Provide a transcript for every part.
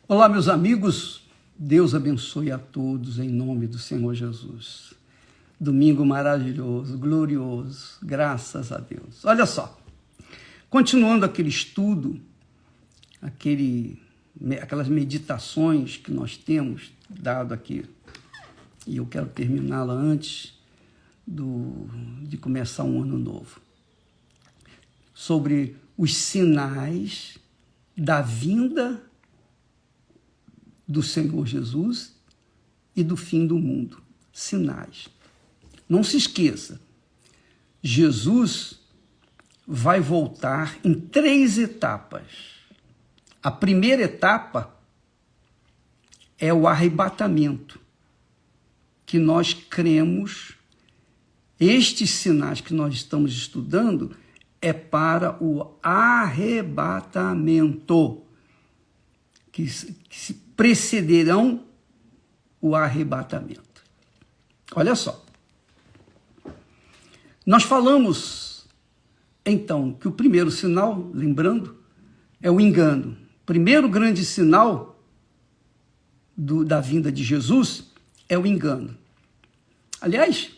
Olá, meus amigos, Deus abençoe a todos em nome do Senhor Jesus. Domingo maravilhoso, glorioso, graças a Deus. Olha só, continuando aquele estudo, aquelas meditações que nós temos dado aqui, e eu quero terminá-la antes de começar um ano novo, sobre os sinais da vinda do Senhor Jesus e do fim do mundo. Sinais. Não se esqueça, Jesus vai voltar em 3 etapas. A primeira etapa é o arrebatamento, que nós cremos, estes sinais que nós estamos estudando, é para o arrebatamento, que se precederão o arrebatamento. Olha só. Nós falamos, então, que o primeiro sinal, lembrando, é o engano. O primeiro grande sinal da vinda de Jesus é o engano. Aliás,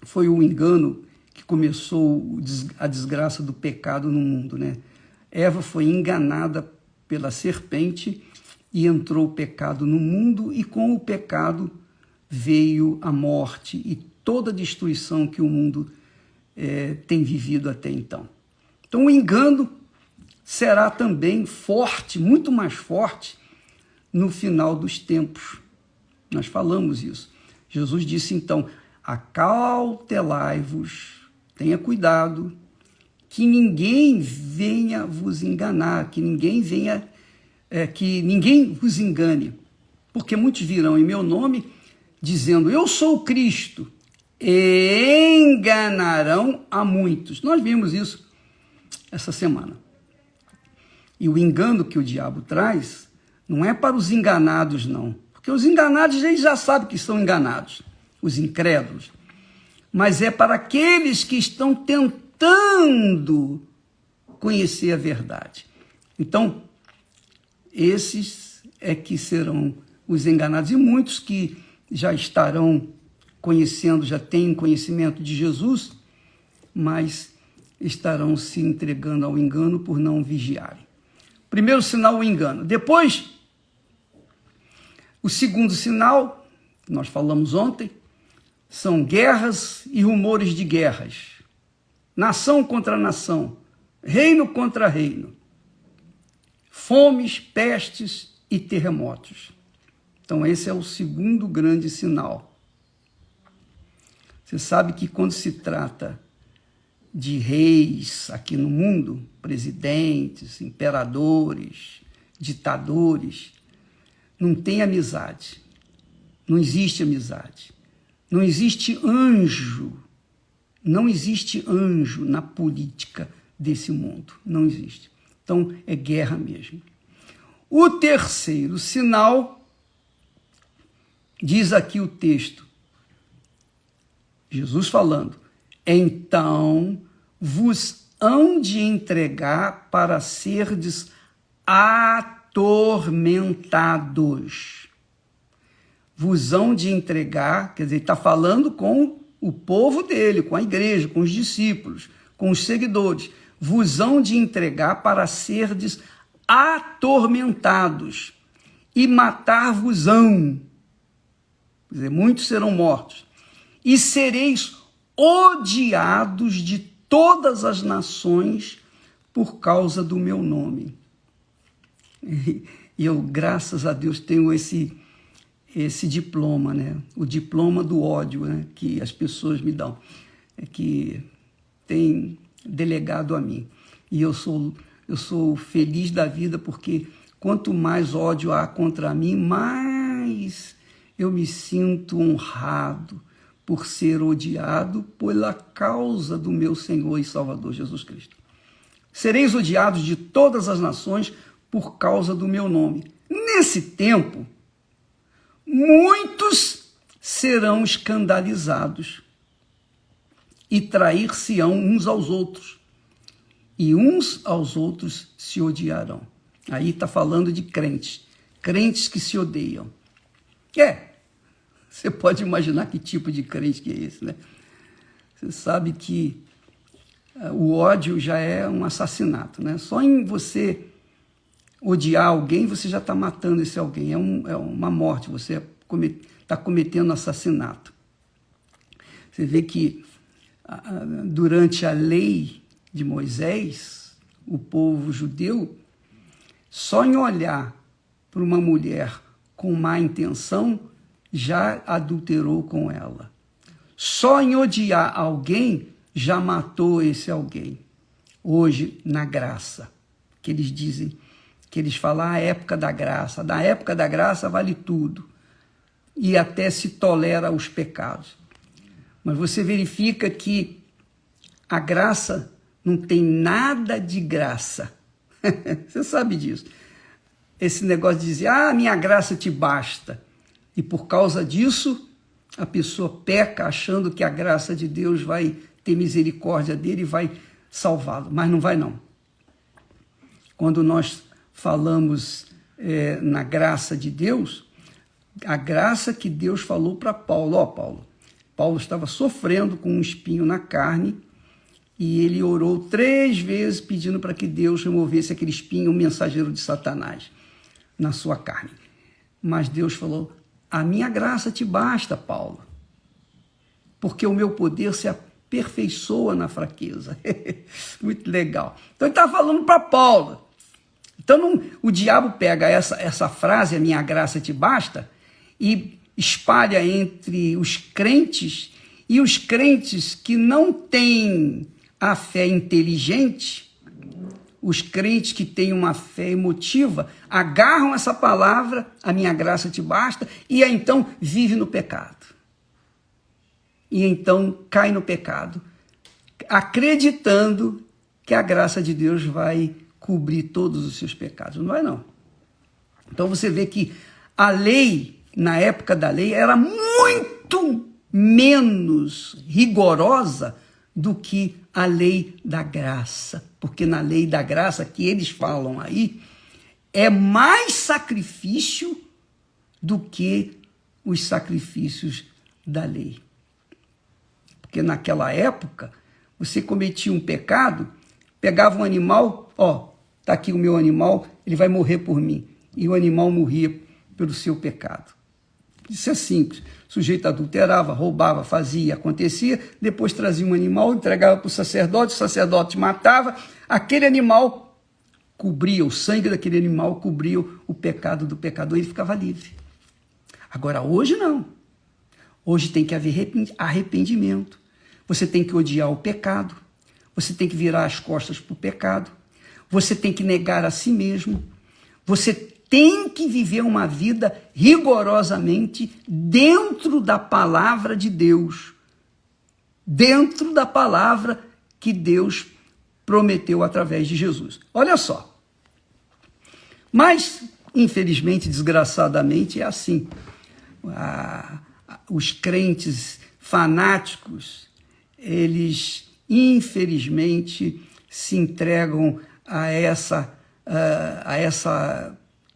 foi o engano que começou a desgraça do pecado no mundo, né? Eva foi enganada pela serpente e entrou o pecado no mundo, e com o pecado veio a morte e toda a destruição que o mundo tem vivido até então. Então o engano será também forte, muito mais forte, no final dos tempos. Nós falamos isso. Jesus disse então, acautelai-vos, tenha cuidado, que ninguém venha vos enganar, que ninguém vos engane, porque muitos virão em meu nome, dizendo, eu sou o Cristo, e enganarão a muitos. Nós vimos isso essa semana. E o engano que o diabo traz não é para os enganados, não, porque os enganados eles já sabem que estão enganados, os incrédulos, mas é para aqueles que estão tentando conhecer a verdade. Então, esses é que serão os enganados, e muitos que já estarão conhecendo, já têm conhecimento de Jesus, mas estarão se entregando ao engano por não vigiarem. Primeiro sinal, o engano. Depois, o segundo sinal, que nós falamos ontem, são guerras e rumores de guerras. Nação contra nação, reino contra reino. Fomes, pestes e terremotos. Então esse é o segundo grande sinal. Você sabe que quando se trata de reis aqui no mundo, presidentes, imperadores, ditadores, não tem amizade, não existe amizade, não existe anjo, não existe anjo na política desse mundo, não existe. Então, é guerra mesmo. O terceiro sinal, diz aqui o texto, Jesus falando, então vos hão de entregar para serdes atormentados. Vos hão de entregar, quer dizer, está falando com o povo dele, com a igreja, com os discípulos, com os seguidores. Vos hão de entregar para serdes atormentados e matar-vos-ão. Quer dizer, muitos serão mortos. E sereis odiados de todas as nações por causa do meu nome. E eu, graças a Deus, tenho esse diploma, né? O diploma do ódio, né? Que as pessoas me dão, que tem delegado a mim. E eu sou feliz da vida, porque quanto mais ódio há contra mim, mais eu me sinto honrado por ser odiado pela causa do meu Senhor e Salvador Jesus Cristo. Sereis odiados de todas as nações por causa do meu nome. Nesse tempo, muitos serão escandalizados e trair-se-ão uns aos outros, e uns aos outros se odiarão. Aí está falando de crentes. crentes que se odeiam. Você pode imaginar que tipo de crente que é esse, né? Você sabe que o ódio já é um assassinato, né? Só em você odiar alguém, você já está matando esse alguém. É uma morte, você está cometendo assassinato. Você vê que durante a lei de Moisés, o povo judeu, só em olhar para uma mulher com má intenção, já adulterou com ela. Só em odiar alguém, já matou esse alguém. Hoje, na graça, que eles dizem, que eles falam a época da graça. Da época da graça vale tudo. E até se tolera os pecados. Mas você verifica que a graça não tem nada de graça. Você sabe disso. Esse negócio de dizer, minha graça te basta. E por causa disso, a pessoa peca achando que a graça de Deus vai ter misericórdia dele e vai salvá-lo. Mas não vai, não. Quando nós falamos na graça de Deus, a graça que Deus falou para Paulo. Paulo estava sofrendo com um espinho na carne e ele orou 3 vezes pedindo para que Deus removesse aquele espinho, o mensageiro de Satanás, na sua carne. Mas Deus falou, a minha graça te basta, Paulo, porque o meu poder se aperfeiçoa na fraqueza. Muito legal. Então ele estava falando para Paulo. Então o diabo pega essa frase, a minha graça te basta, e espalha entre os crentes, e os crentes que não têm a fé inteligente, os crentes que têm uma fé emotiva, agarram essa palavra, a minha graça te basta, e aí então vive no pecado. E então cai no pecado, acreditando que a graça de Deus vai cobrir todos os seus pecados. Não vai, não. Então você vê que a lei, na época da lei, era muito menos rigorosa do que a lei da graça. Porque na lei da graça que eles falam aí, é mais sacrifício do que os sacrifícios da lei. Porque naquela época, você cometia um pecado, pegava um animal, está aqui o meu animal, ele vai morrer por mim. E o animal morria pelo seu pecado. Isso é simples. O sujeito adulterava, roubava, fazia, acontecia, depois trazia um animal, entregava para o sacerdote matava, aquele animal cobria, o sangue daquele animal cobria o pecado do pecador e ele ficava livre. Agora, hoje não. Hoje tem que haver arrependimento. Você tem que odiar o pecado. Você tem que virar as costas para o pecado. Você tem que negar a si mesmo. Você tem que viver uma vida rigorosamente dentro da palavra de Deus. Dentro da palavra que Deus prometeu através de Jesus. Olha só. Mas, infelizmente, desgraçadamente, é assim. Os crentes fanáticos, eles, infelizmente, se entregam a essa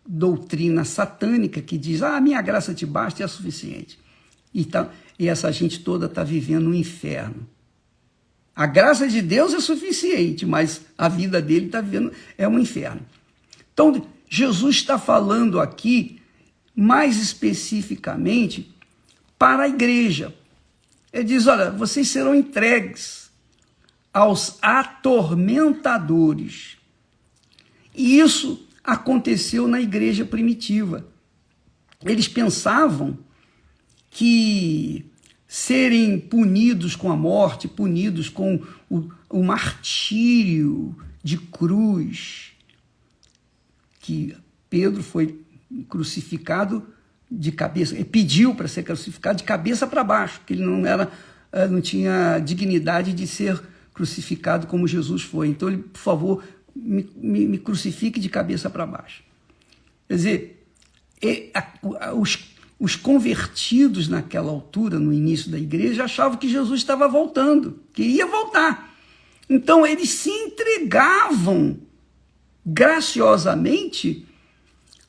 doutrina satânica que diz, minha graça te basta e é suficiente. E essa gente toda está vivendo um inferno. A graça de Deus é suficiente, mas a vida dele está vivendo, é um inferno. Então, Jesus está falando aqui, mais especificamente, para a igreja. Ele diz, olha, vocês serão entregues aos atormentadores. E isso aconteceu na igreja primitiva. Eles pensavam que serem punidos com a morte, punidos com o martírio de cruz, que Pedro foi crucificado de cabeça, ele pediu para ser crucificado de cabeça para baixo, que ele não tinha dignidade de ser crucificado como Jesus foi. Então ele, por favor, me crucifique de cabeça para baixo. Quer dizer, os convertidos naquela altura, no início da igreja, achavam que Jesus estava voltando, que ia voltar. Então eles se entregavam graciosamente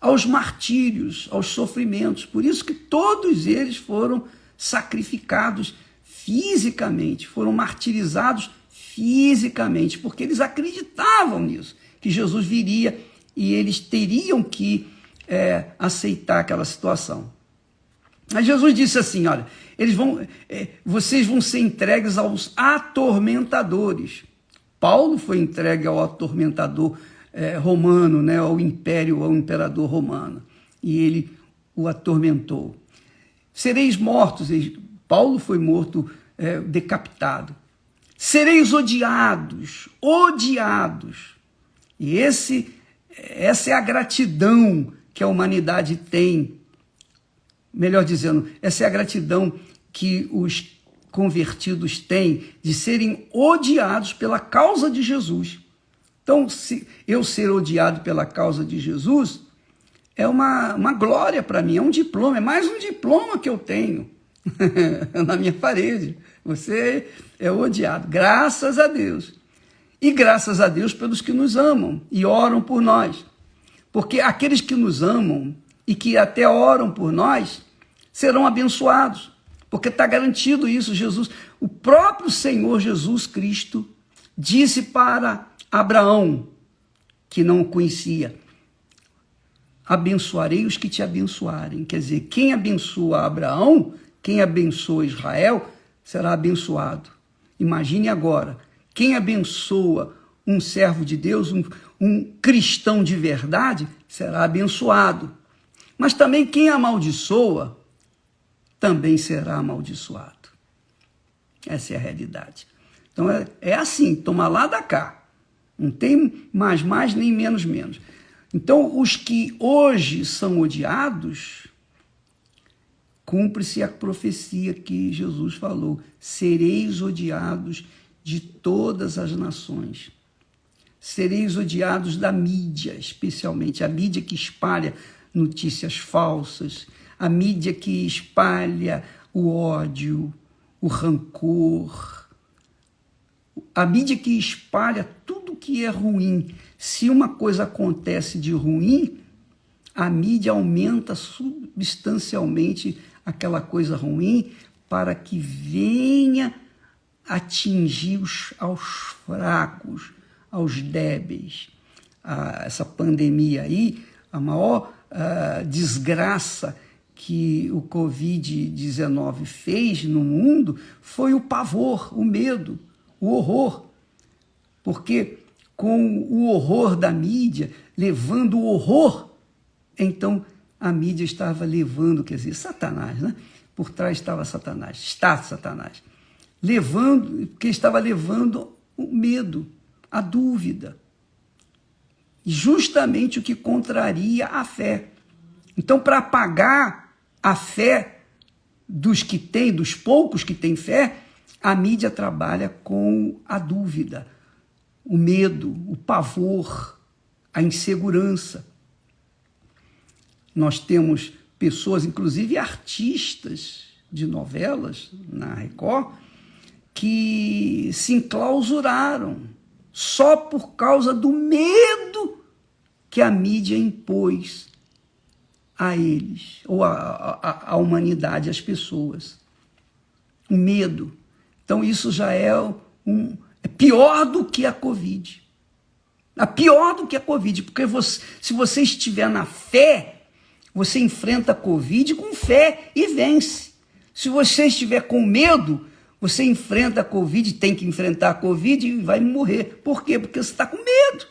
aos martírios, aos sofrimentos. Por isso que todos eles foram sacrificados fisicamente, foram martirizados fisicamente, porque eles acreditavam nisso, que Jesus viria e eles teriam que aceitar aquela situação. Mas Jesus disse assim, olha, vocês vão ser entregues aos atormentadores. Paulo foi entregue ao atormentador romano, né, ao imperador romano, e ele o atormentou. Sereis mortos, Paulo foi morto, decapitado. Sereis odiados, odiados. E essa é a gratidão que a humanidade tem. Melhor dizendo, essa é a gratidão que os convertidos têm de serem odiados pela causa de Jesus. Então, se eu ser odiado pela causa de Jesus, é uma glória para mim, é um diploma, é mais um diploma que eu tenho na minha parede. Você é odiado, graças a Deus. E graças a Deus pelos que nos amam e oram por nós. Porque aqueles que nos amam e que até oram por nós serão abençoados. Porque está garantido isso, Jesus. O próprio Senhor Jesus Cristo disse para Abraão, que não o conhecia, abençoarei os que te abençoarem. Quer dizer, quem abençoa Abraão, quem abençoa Israel, será abençoado. Imagine agora, quem abençoa um servo de Deus, um cristão de verdade, será abençoado. Mas também quem amaldiçoa, também será amaldiçoado. Essa é a realidade. Então é assim, toma lá da cá. Não tem mais nem menos. Então os que hoje são odiados, cumpre-se a profecia que Jesus falou: sereis odiados de todas as nações. Sereis odiados da mídia, especialmente a mídia que espalha notícias falsas, a mídia que espalha o ódio, o rancor, a mídia que espalha tudo que é ruim. Se uma coisa acontece de ruim, a mídia aumenta substancialmente aquela coisa ruim para que venha atingir aos fracos, aos débeis. Essa pandemia aí, a maior desgraça que o Covid-19 fez no mundo foi o pavor, o medo, o horror. Porque com o horror da mídia, levando o horror, então a mídia estava levando, quer dizer, Satanás, né? Por trás estava Satanás, está Satanás, porque estava levando o medo, a dúvida, justamente o que contraria a fé. Então, para apagar a fé dos poucos que têm fé, a mídia trabalha com a dúvida, o medo, o pavor, a insegurança. Nós temos pessoas, inclusive artistas de novelas na Record, que se enclausuraram só por causa do medo que a mídia impôs a eles, ou à humanidade, às pessoas. O medo. Então isso já é pior do que a Covid. É pior do que a Covid, porque se você estiver na fé, você enfrenta a Covid com fé e vence. Se você estiver com medo, você enfrenta a Covid, tem que enfrentar a Covid e vai morrer. Por quê? Porque você está com medo.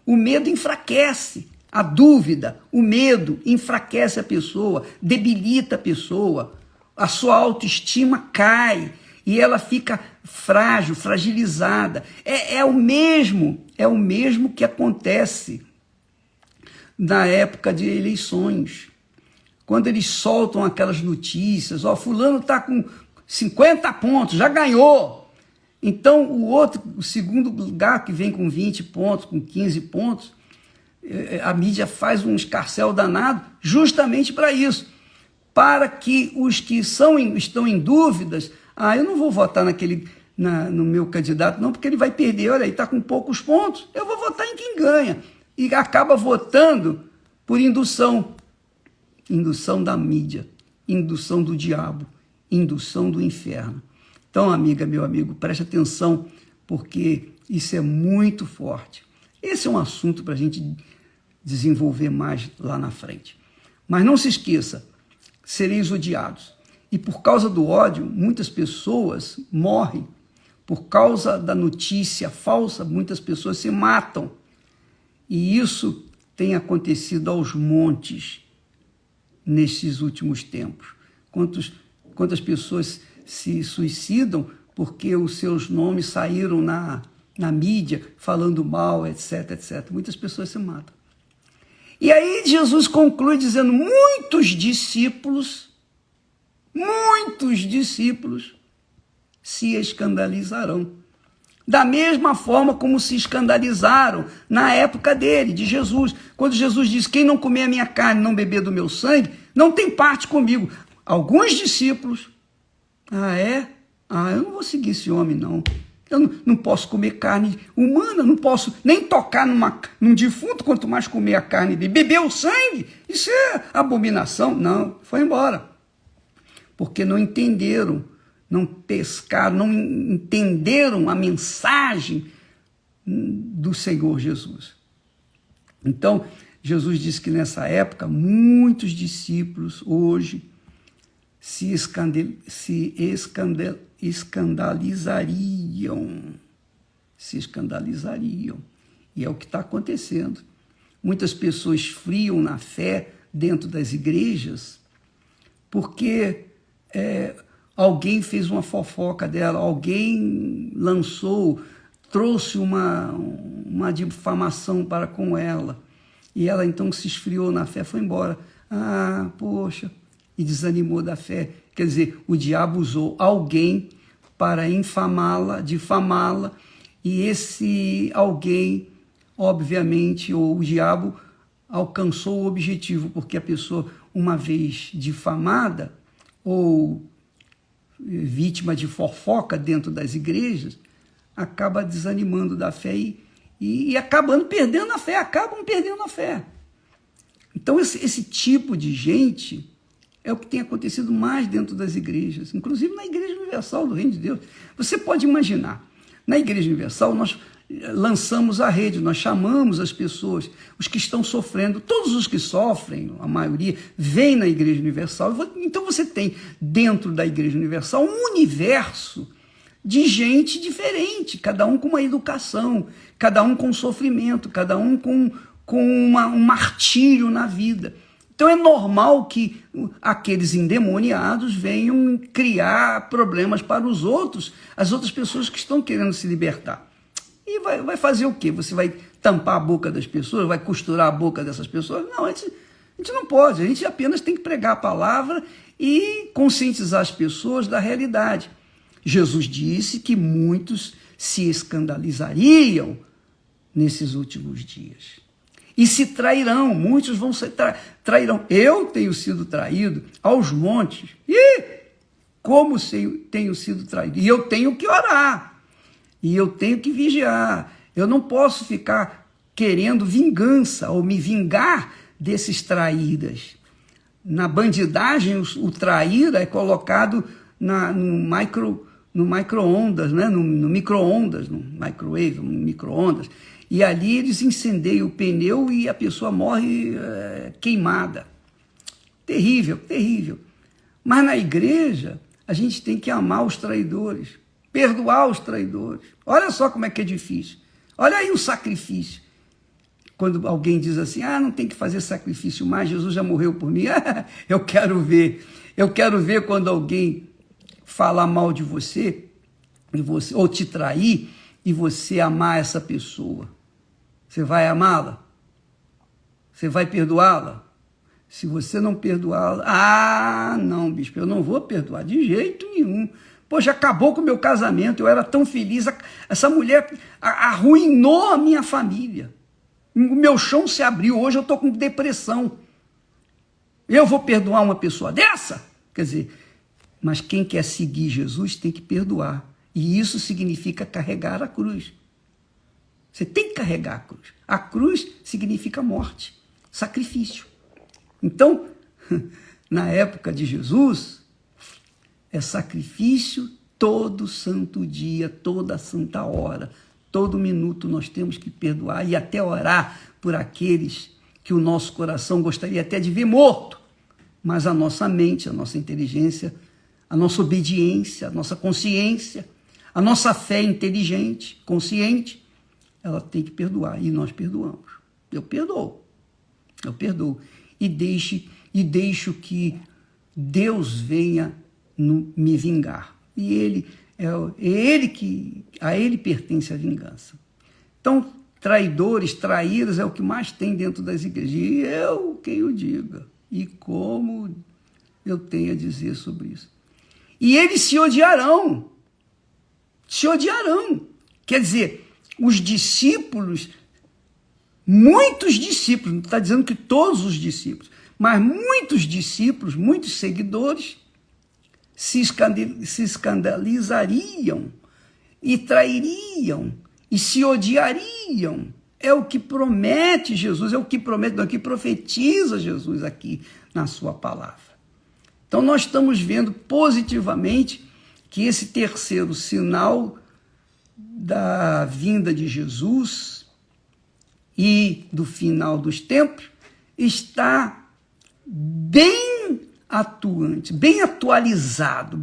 O medo enfraquece. A dúvida, o medo enfraquece a pessoa, debilita a pessoa. A sua autoestima cai e ela fica frágil, fragilizada. É o mesmo que acontece na época de eleições. Quando eles soltam aquelas notícias, fulano está com 50 pontos, já ganhou. Então o segundo lugar que vem com 20 pontos, com 15 pontos, a mídia faz um escarcéu danado justamente para isso, para que os que estão em dúvidas, eu não vou votar no meu candidato não, porque ele vai perder, olha, ele está com poucos pontos, eu vou votar em quem ganha, e acaba votando por indução da mídia, indução do diabo, indução do inferno. Então, amiga, meu amigo, preste atenção, porque isso é muito forte. Esse é um assunto para a gente desenvolver mais lá na frente. Mas não se esqueça, sereis odiados. E por causa do ódio, muitas pessoas morrem. Por causa da notícia falsa, muitas pessoas se matam. E isso tem acontecido aos montes nesses últimos tempos. Quantas pessoas se suicidam porque os seus nomes saíram na mídia, falando mal, etc, etc. Muitas pessoas se matam. E aí Jesus conclui dizendo, muitos discípulos se escandalizarão. Da mesma forma como se escandalizaram na época dele, de Jesus. Quando Jesus disse, quem não comer a minha carne, não beber do meu sangue, não tem parte comigo. Alguns discípulos, eu não vou seguir esse homem, não. Eu não posso comer carne humana, não posso nem tocar num defunto, quanto mais comer a carne dele. Beber o sangue, isso é abominação. Não, foi embora. Porque não entenderam, não pescaram, não entenderam a mensagem do Senhor Jesus. Então, Jesus disse que nessa época, muitos discípulos hoje se escandalizariam. E é o que está acontecendo. Muitas pessoas esfriam na fé dentro das igrejas porque alguém fez uma fofoca dela, alguém trouxe uma difamação para com ela. E ela então se esfriou na fé, foi embora. Poxa, e desanimou da fé. Quer dizer, o diabo usou alguém para infamá-la, difamá-la, e esse alguém, obviamente, ou o diabo, alcançou o objetivo, porque a pessoa, uma vez difamada, ou vítima de fofoca dentro das igrejas, acaba desanimando da fé e acabam perdendo a fé. Então, esse tipo de gente é o que tem acontecido mais dentro das igrejas, inclusive na Igreja Universal do Reino de Deus. Você pode imaginar, na Igreja Universal nós lançamos a rede, nós chamamos as pessoas, os que estão sofrendo, todos os que sofrem, a maioria, vêm na Igreja Universal. Então você tem dentro da Igreja Universal um universo de gente diferente, cada um com uma educação, cada um com sofrimento, cada um com um martírio na vida. Então é normal que aqueles endemoniados venham criar problemas para as outras pessoas que estão querendo se libertar. E vai fazer o quê? Você vai tampar a boca das pessoas? Vai costurar a boca dessas pessoas? Não, a gente não pode. A gente apenas tem que pregar a palavra e conscientizar as pessoas da realidade. Jesus disse que muitos se escandalizariam nesses últimos dias. E se trairão, muitos vão se trairão. Eu tenho sido traído aos montes. Como tenho sido traído? E eu tenho que orar. E eu tenho que vigiar. Eu não posso ficar querendo vingança ou me vingar desses traídas. Na bandidagem, o traíra é colocado no micro-ondas, né? no micro-ondas, no microwave, no micro-ondas. E ali eles incendeiam o pneu e a pessoa morre queimada. Terrível, terrível. Mas na igreja, a gente tem que amar os traidores, perdoar os traidores. Olha só como é que é difícil. Olha aí o sacrifício. Quando alguém diz assim, não tem que fazer sacrifício mais, Jesus já morreu por mim. Eu quero ver. Eu quero ver quando alguém falar mal de você, ou te trair, e você amar essa pessoa. Você vai amá-la? Você vai perdoá-la? Se você não perdoá-la, não, bispo, eu não vou perdoar de jeito nenhum. Poxa, acabou com o meu casamento, eu era tão feliz, essa mulher arruinou a minha família. O meu chão se abriu, hoje eu estou com depressão. Eu vou perdoar uma pessoa dessa? Quer dizer, mas quem quer seguir Jesus tem que perdoar. E isso significa carregar a cruz. Você tem que carregar a cruz. A cruz significa morte. sacrifício. Então, na época de Jesus, é sacrifício todo santo dia, toda santa hora, todo minuto nós temos que perdoar e até orar por aqueles que o nosso coração gostaria até de ver morto, mas a nossa mente, a nossa inteligência, a nossa obediência, a nossa consciência, a nossa fé inteligente, consciente, ela tem que perdoar e nós perdoamos. Eu perdoo e deixo que Deus venha me vingar. E a ele pertence a vingança. Então, traidores, traíras é o que mais tem dentro das igrejas. E eu, quem o diga, e como eu tenho a dizer sobre isso. E eles se odiarão. Se odiarão. Quer dizer, os discípulos, muitos discípulos, não está dizendo que todos os discípulos, mas muitos discípulos, muitos seguidores, se escandalizariam e trairiam e se odiariam. É o que promete Jesus, é o que promete, não, é o que profetiza Jesus aqui na sua palavra. Então nós estamos vendo positivamente que esse terceiro sinal da vinda de Jesus e do final dos tempos está bem atuante, bem atualizado.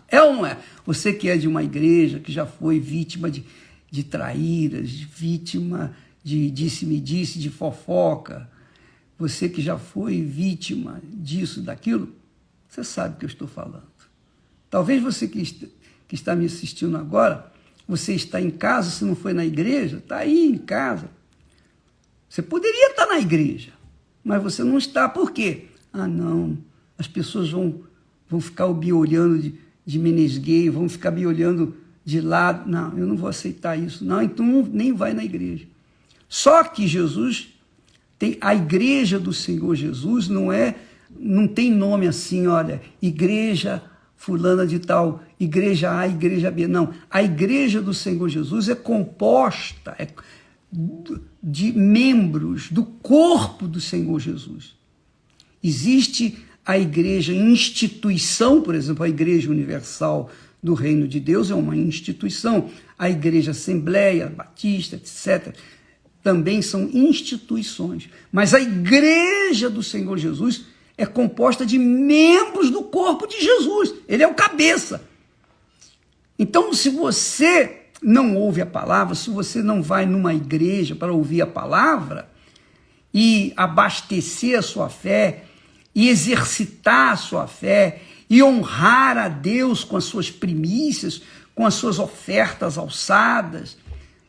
É ou não é? Você que é de uma igreja, que já foi vítima de traíras, vítima de disse-me-disse, de fofoca, você que já foi vítima disso, daquilo, você sabe o que eu estou falando. Talvez você que está me assistindo agora, você está em casa, se não foi na igreja, está aí em casa. Você poderia estar na igreja, mas você não está. Por quê? Ah, não, as pessoas vão ficar me olhando de menesgueio, vão ficar me olhando de lado. Não, eu não vou aceitar isso. Não, então nem vai na igreja. Só que Jesus, a igreja do Senhor Jesus não tem nome assim, olha, igreja fulana de tal, igreja A, igreja B. Não, a igreja do Senhor Jesus é composta de membros do corpo do Senhor Jesus. Existe a igreja instituição, por exemplo, a Igreja Universal do Reino de Deus é uma instituição. A Igreja Assembleia Batista, etc., também são instituições. Mas a igreja do Senhor Jesus é composta de membros do corpo de Jesus. Ele é o cabeça. Então, se você não ouve a palavra, se você não vai numa igreja para ouvir a palavra e abastecer a sua fé, e exercitar a sua fé, e honrar a Deus com as suas primícias, com as suas ofertas alçadas,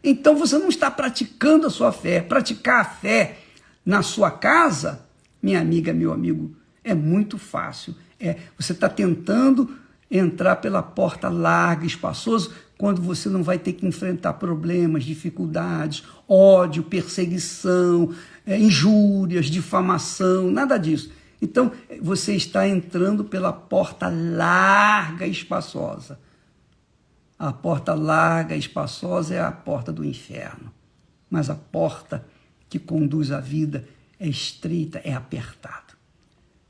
então você não está praticando a sua fé. Praticar a fé na sua casa, minha amiga, meu amigo, é muito fácil. Você está tentando entrar pela porta larga, espaçosa, quando você não vai ter que enfrentar problemas, dificuldades, ódio, perseguição, injúrias, difamação, nada disso. Então, você está entrando pela porta larga e espaçosa. A porta larga e espaçosa é a porta do inferno. Mas a porta que conduz à vida é estreita, é apertada.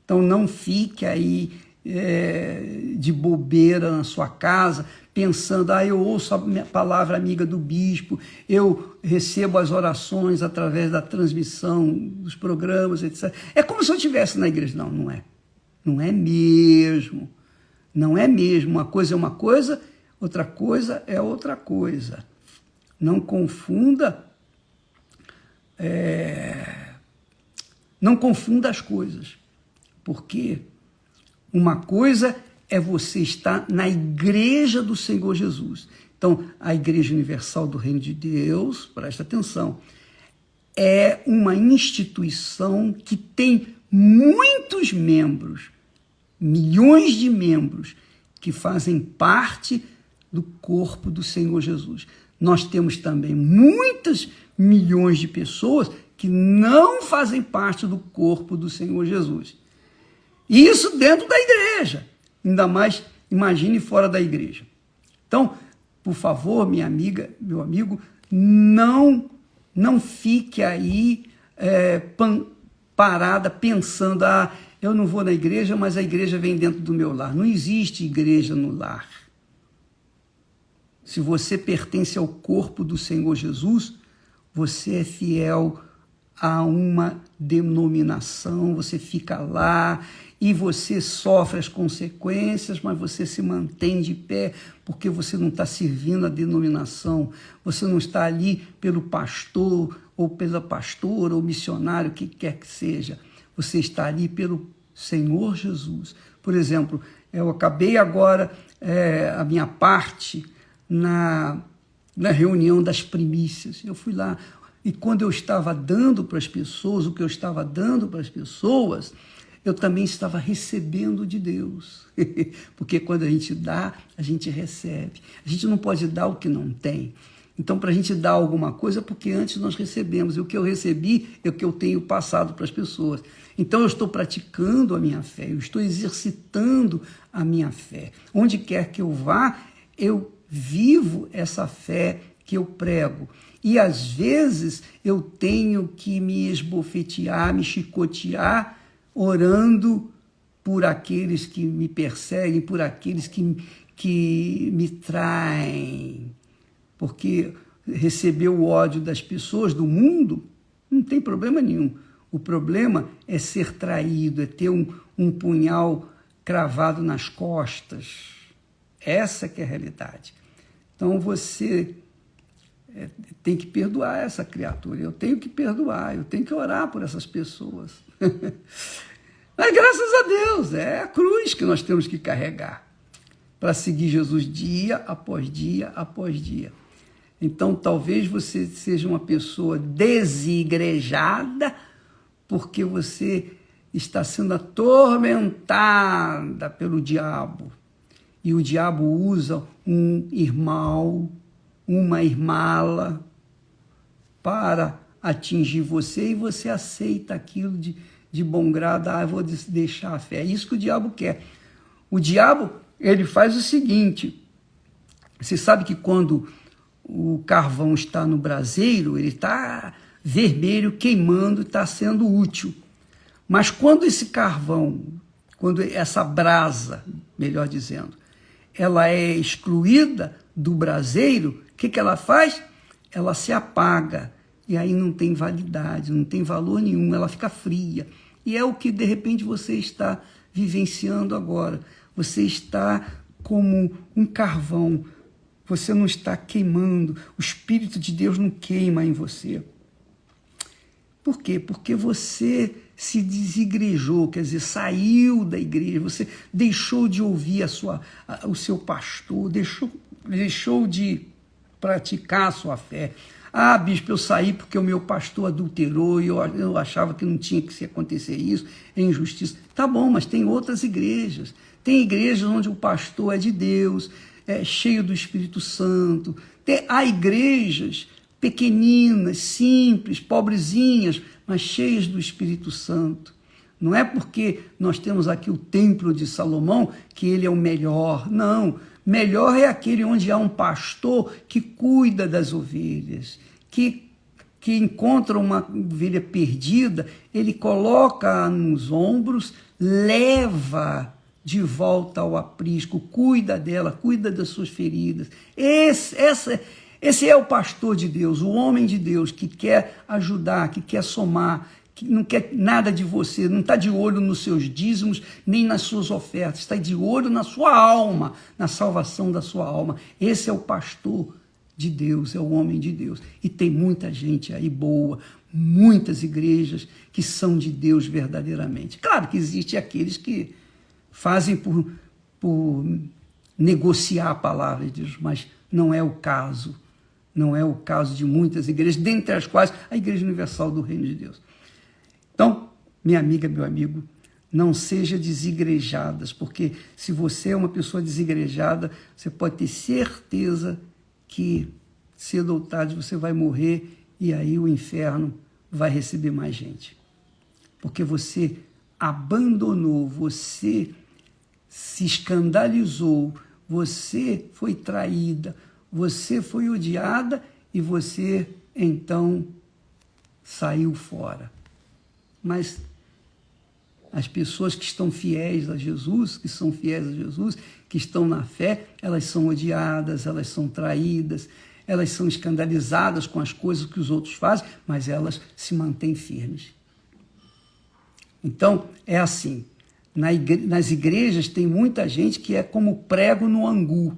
Então, não fique aí de bobeira na sua casa, pensando, eu ouço a minha palavra amiga do bispo, eu recebo as orações através da transmissão dos programas, etc. É como se eu estivesse na igreja. Não, não é. Não é mesmo. Não é mesmo. Uma coisa é uma coisa, outra coisa é outra coisa. Não confunda, não confunda as coisas. Porque uma coisa é você estar na igreja do Senhor Jesus. Então, a Igreja Universal do Reino de Deus, presta atenção, é uma instituição que tem muitos membros, milhões de membros, que fazem parte do corpo do Senhor Jesus. Nós temos também muitas milhões de pessoas que não fazem parte do corpo do Senhor Jesus. E isso dentro da igreja. Ainda mais, imagine fora da igreja. Então, por favor, minha amiga, meu amigo, não fique aí parada pensando, eu não vou na igreja, mas a igreja vem dentro do meu lar. Não existe igreja no lar. Se você pertence ao corpo do Senhor Jesus, você é fiel a uma denominação, você fica lá e você sofre as consequências, mas você se mantém de pé porque você não está servindo a denominação, você não está ali pelo pastor ou pela pastora ou missionário, o que quer que seja, você está ali pelo Senhor Jesus. Por exemplo, eu acabei agora a minha parte na reunião das primícias, eu fui lá, e quando eu estava dando para as pessoas, o que eu estava dando para as pessoas, eu também estava recebendo de Deus. Porque quando a gente dá, a gente recebe. A gente não pode dar o que não tem. Então, para a gente dar alguma coisa, porque antes nós recebemos. E o que eu recebi é o que eu tenho passado para as pessoas. Então, eu estou praticando a minha fé, eu estou exercitando a minha fé. Onde quer que eu vá, eu vivo essa fé que eu prego. E às vezes eu tenho que me esbofetear, me chicotear, orando por aqueles que me perseguem, por aqueles que me traem. Porque receber o ódio das pessoas, do mundo, não tem problema nenhum. O problema é ser traído, é ter um punhal cravado nas costas. Essa que é a realidade. Então você tem que perdoar essa criatura, eu tenho que perdoar, eu tenho que orar por essas pessoas. Mas graças a Deus, é a cruz que nós temos que carregar para seguir Jesus dia após dia após dia. Então talvez você seja uma pessoa desigrejada porque você está sendo atormentada pelo diabo. E o diabo usa um irmão, uma irmã para atingir você, e você aceita aquilo de bom grado, eu vou deixar a fé. É isso que o diabo quer. O diabo, ele faz o seguinte, você sabe que quando o carvão está no braseiro, ele está vermelho, queimando, está sendo útil. Mas quando esse carvão, quando essa brasa, melhor dizendo, ela é excluída do braseiro, o que ela faz? Ela se apaga, e aí não tem validade, não tem valor nenhum, ela fica fria. E é o que, de repente, você está vivenciando agora. Você está como um carvão, você não está queimando, o Espírito de Deus não queima em você. Por quê? Porque você se desigrejou, quer dizer, saiu da igreja, você deixou de ouvir o seu pastor, deixou de praticar a sua fé. Bispo, eu saí porque o meu pastor adulterou e eu achava que não tinha que se acontecer isso, é injustiça. Tá bom, mas tem outras igrejas. Tem igrejas onde o pastor é de Deus, é cheio do Espírito Santo. Há igrejas pequeninas, simples, pobrezinhas, mas cheias do Espírito Santo. Não é porque nós temos aqui o templo de Salomão que ele é o melhor, não. Melhor é aquele onde há um pastor que cuida das ovelhas, que encontra uma ovelha perdida, ele coloca nos ombros, leva de volta ao aprisco, cuida dela, cuida das suas feridas. Esse é o pastor de Deus, o homem de Deus que quer ajudar, que quer somar, que não quer nada de você, não está de olho nos seus dízimos, nem nas suas ofertas, está de olho na sua alma, na salvação da sua alma. Esse é o pastor de Deus, é o homem de Deus. E tem muita gente aí boa, muitas igrejas que são de Deus verdadeiramente. Claro que existem aqueles que fazem por negociar a palavra de Deus, mas não é o caso. Não é o caso de muitas igrejas, dentre as quais a Igreja Universal do Reino de Deus. Então, minha amiga, meu amigo, não seja desigrejadas, porque se você é uma pessoa desigrejada, você pode ter certeza que cedo ou tarde você vai morrer e aí o inferno vai receber mais gente. Porque você abandonou, você se escandalizou, você foi traída, você foi odiada e você, então, saiu fora. Mas as pessoas que estão fiéis a Jesus, que são fiéis a Jesus, que estão na fé, elas são odiadas, elas são traídas, elas são escandalizadas com as coisas que os outros fazem, mas elas se mantêm firmes. Então, é assim, nas igrejas tem muita gente que é como prego no angu.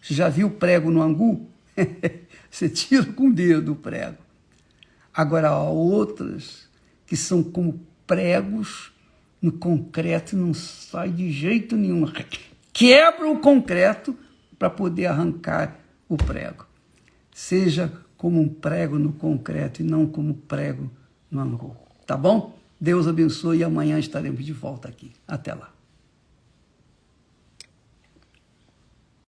Você já viu prego no angu? Você tira com o dedo o prego. Agora, há outras que são como pregos no concreto e não sai de jeito nenhum. Quebra o concreto para poder arrancar o prego. Seja como um prego no concreto e não como prego no angu. Tá bom? Deus abençoe e amanhã estaremos de volta aqui. Até lá.